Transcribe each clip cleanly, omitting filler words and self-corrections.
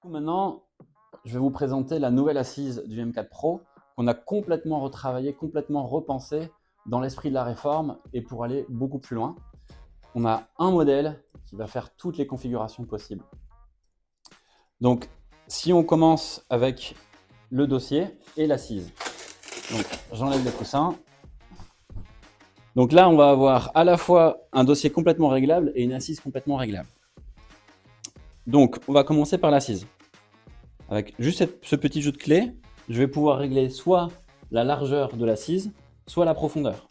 Maintenant, je vais vous présenter la nouvelle assise du M4 Pro qu'on a complètement retravaillée, complètement repensée dans l'esprit de la réforme et pour aller beaucoup plus loin. On a un modèle qui va faire toutes les configurations possibles. Donc, si on commence avec le dossier et l'assise. Donc, j'enlève les coussins. Donc là, on va avoir à la fois un dossier complètement réglable et une assise complètement réglable. Donc, on va commencer par l'assise. Avec juste ce petit jeu de clés, je vais pouvoir régler soit la largeur de l'assise, soit la profondeur.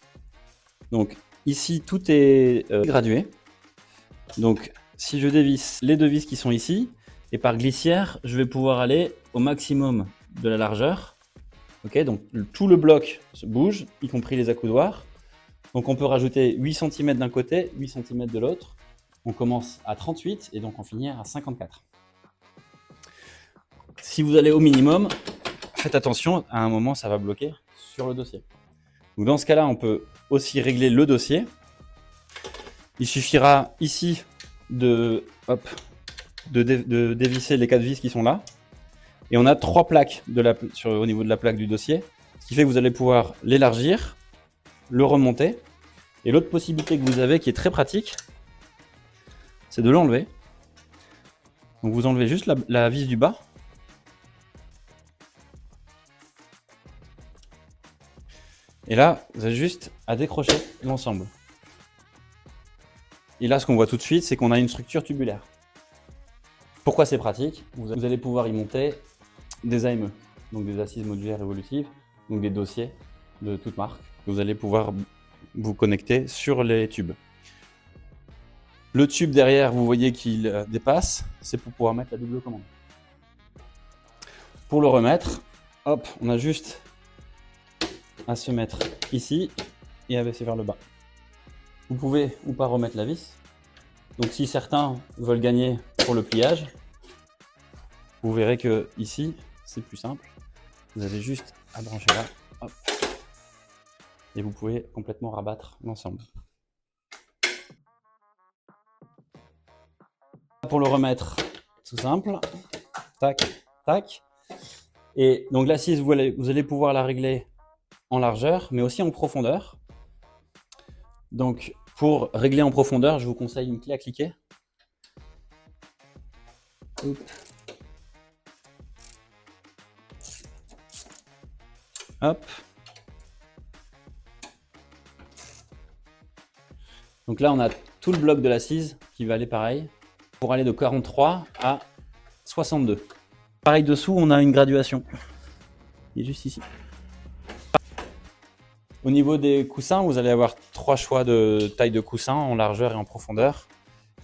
Donc ici, tout est gradué. Donc si je dévisse les deux vis qui sont ici, et par glissière, je vais pouvoir aller au maximum de la largeur. Okay, donc tout le bloc se bouge, y compris les accoudoirs. Donc on peut rajouter 8 cm d'un côté, 8 cm de l'autre. On commence à 38 et donc on finit à 54. Si vous allez au minimum, faites attention, à un moment ça va bloquer sur le dossier. Donc dans ce cas-là, on peut aussi régler le dossier. Il suffira ici de dévisser les 4 vis qui sont là. Et on a 3 plaques au niveau de la plaque du dossier, ce qui fait que vous allez pouvoir l'élargir, le remonter. Et l'autre possibilité que vous avez qui est très pratique, c'est de l'enlever. Donc vous enlevez juste la vis du bas. Et là, vous avez juste à décrocher l'ensemble. Et là, ce qu'on voit tout de suite, c'est qu'on a une structure tubulaire. Pourquoi c'est pratique? Vous allez pouvoir y monter des AME, donc des assises modulaires évolutives, donc des dossiers de toute marque. Vous allez pouvoir vous connecter sur les tubes. Le tube derrière, vous voyez qu'il dépasse, c'est pour pouvoir mettre la double commande. Pour le remettre, hop, on a juste à se mettre ici et à baisser vers le bas. Vous pouvez ou pas remettre la vis. Donc si certains veulent gagner pour le pliage, vous verrez que ici c'est plus simple. Vous avez juste à brancher là, hop, et vous pouvez complètement rabattre l'ensemble. Pour le remettre, tout simple, tac, tac. Et donc l'assise, vous allez pouvoir la régler en largeur, mais aussi en profondeur. Donc pour régler en profondeur, je vous conseille une clé à cliquer. Hop. Donc là, on a tout le bloc de l'assise qui va aller pareil, pour aller de 43 à 62. Pareil dessous, on a une graduation. Il est juste ici. Au niveau des coussins, vous allez avoir 3 choix de taille de coussin en largeur et en profondeur.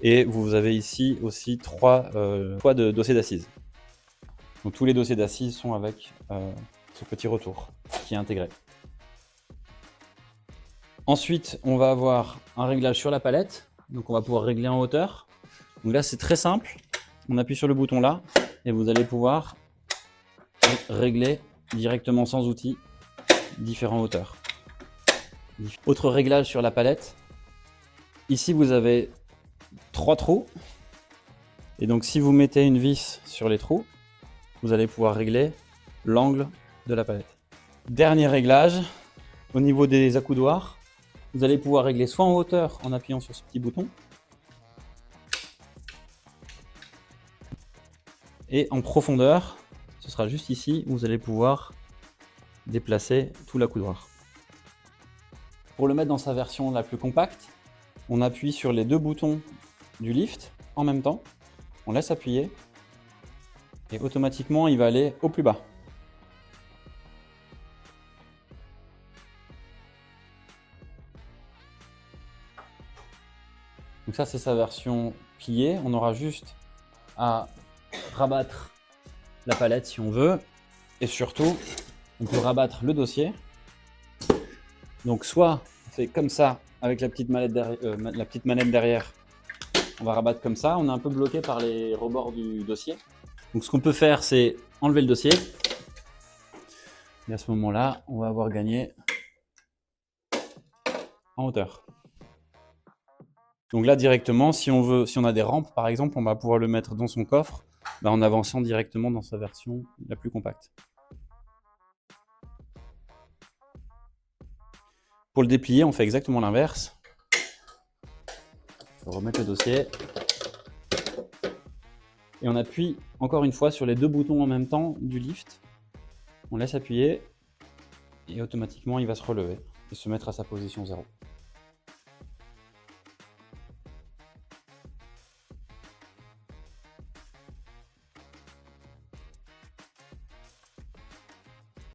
Et vous avez ici aussi 3 choix de dossiers d'assises. Donc tous les dossiers d'assises sont avec ce petit retour qui est intégré. Ensuite, on va avoir un réglage sur la palette. Donc on va pouvoir régler en hauteur. Donc là, c'est très simple. On appuie sur le bouton là et vous allez pouvoir régler directement sans outil différentes hauteurs. Autre réglage sur la palette. Ici, vous avez 3 trous. Et donc, si vous mettez une vis sur les trous, vous allez pouvoir régler l'angle de la palette. Dernier réglage, au niveau des accoudoirs, vous allez pouvoir régler soit en hauteur en appuyant sur ce petit bouton, et en profondeur, ce sera juste ici où vous allez pouvoir déplacer tout l'accoudoir. Pour le mettre dans sa version la plus compacte, on appuie sur les 2 boutons du lift en même temps, on laisse appuyer et automatiquement il va aller au plus bas. Donc ça c'est sa version pliée, on aura juste à rabattre la palette si on veut et surtout on peut rabattre le dossier. Donc soit on fait comme ça avec la petite manette derrière, on va rabattre comme ça, on est un peu bloqué par les rebords du dossier. Donc ce qu'on peut faire, c'est enlever le dossier et à ce moment-là, on va avoir gagné en hauteur. Donc là, directement, si on a des rampes, par exemple, on va pouvoir le mettre dans son coffre en avançant directement dans sa version la plus compacte. Pour le déplier, on fait exactement l'inverse. On va remettre le dossier. Et on appuie encore une fois sur les deux boutons en même temps du lift. On laisse appuyer et automatiquement il va se relever et se mettre à sa position 0.